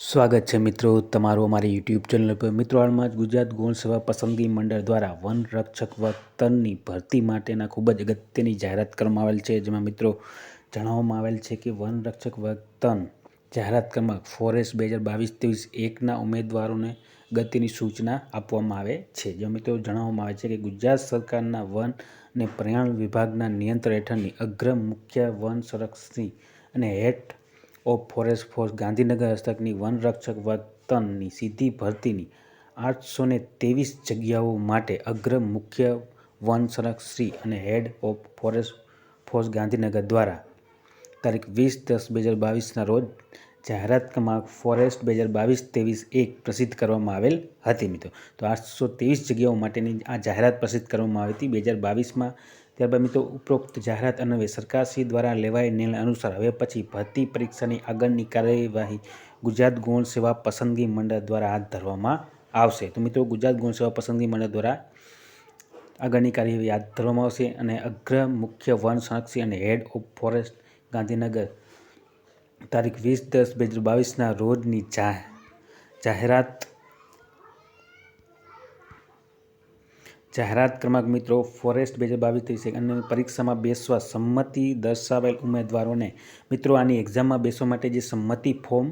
સ્વાગત છે મિત્રો તમારું અમારી યુટ્યુબ ચેનલ પર। મિત્રો હાલમાં જ ગુજરાત ગૌણ સેવા પસંદગી મંડળ દ્વારા વન રક્ષક વર્તનની ભરતી માટેના ખૂબ જ અગત્યની જાહેરાત કરવામાં આવેલ છે, જેમાં મિત્રો જણાવવામાં આવેલ છે કે વન રક્ષક વર્તન જાહેરાત ક્રમાંક ફોરેસ્ટ 2022-23-1ના ઉમેદવારોને અગત્યની સૂચના આપવામાં આવે છે। જેમાં મિત્રો જણાવવામાં આવે છે કે ગુજરાત સરકારના વન અને પર્યાવરણ વિભાગના નિયંત્રણ હેઠળની અગ્ર મુખ્ય વન સંરક્ષક અને head of forest force Gandhinagar હસ્તકની વન રક્ષક વર્તનની સીધી ભરતીની 823 જગ્યાઓ માટે અગ્ર મુખ્ય વન સંરક્ષક અને head of forest force Gandhinagar દ્વારા તારીખ 20/10/2022ના રોજ જાહેરાત ક્રમાંક ફોરેસ્ટ 2022-23-1 પ્રસિદ્ધ કરવામાં આવેલ હતી મિત્રો। તો 823 જગ્યાઓ માટેની આ જાહેરાત પ્રસિદ્ધ કરવામાં આવી હતી 2022માં। ત્યારબાદ મિત્રો ઉપરોક્ત જાહેરાત અન્વયે સરકારશ્રી દ્વારા લેવાયેલ નિર્ણય અનુસાર હવે પછી ભરતી પરીક્ષાની આગળની કાર્યવાહી ગુજરાત ગૌણ સેવા પસંદગી મંડળ દ્વારા હાથ ધરવામાં આવશે। તો મિત્રો ગુજરાત ગૌણ સેવા પસંદગી મંડળ દ્વારા આગળની કાર્યવાહી હાથ ધરવામાં આવશે અને અગ્ર મુખ્ય વન સંરક્ષક અને હેડ ઓફ ફોરેસ્ટ ગાંધીનગર તારીખ 20/10/2022ના રોજની જાહેરાત ક્રમાંક મિત્રો ફોરેસ્ટ 2022-23 અને પરીક્ષામાં બેસવા સંમતિ દર્શાવેલ ઉમેદવારોને મિત્રો આની એક્ઝામમાં બેસવા માટે જે સંમતિ ફોર્મ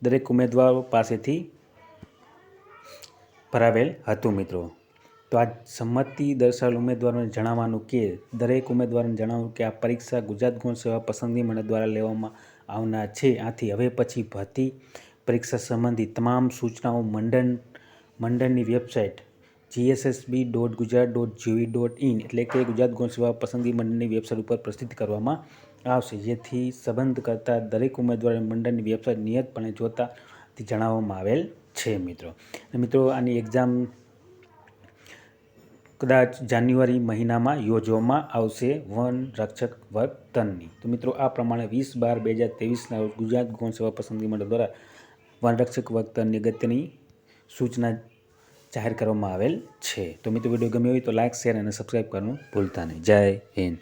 દરેક ઉમેદવારો પાસેથી ભરાવેલ હતું મિત્રો। તો આ સંમતિ દર્શાવેલ ઉમેદવારોને જણાવવાનું કે દરેક ઉમેદવારોને જણાવવું કે આ પરીક્ષા ગુજરાત ગૌણ સેવા પસંદગી મંડળ દ્વારા લેવામાં આવનાર છે। આથી હવે પછી ભરતી પરીક્ષા સંબંધી તમામ સૂચનાઓ મંડળની વેબસાઇટ gssb.gujarat.gov.in એટલે કે ગુજરાત ગૌણ સેવા પસંદગી મંડળની વેબસાઇટ ઉપર પ્રસિદ્ધ કરવામાં આવશે, જેથી સંબંધ કરતા દરેક ઉમેદવારોને મંડળની વેબસાઇટ નિયતપણે જોતા જણાવવામાં આવેલ છે મિત્રો આની એક્ઝામ કદાચ જાન્યુઆરી મહિનામાં યોજવામાં આવશે વન રક્ષક વર્તનની। તો મિત્રો આ પ્રમાણે 20/12/2023ના રોજ ગુજરાત ગૌણ સેવા પસંદગી મંડળ દ્વારા વન રક્ષક વર્તનની અગત્યની સૂચના જાહેર કરવામાં આવેલ છે। તો મિત્રો વિડીયો ગમ્યો હોય તો લાઇક, શેર અને સબસ્ક્રાઈબ કરવાનું ભૂલતા નહીં। જય હિન્દ।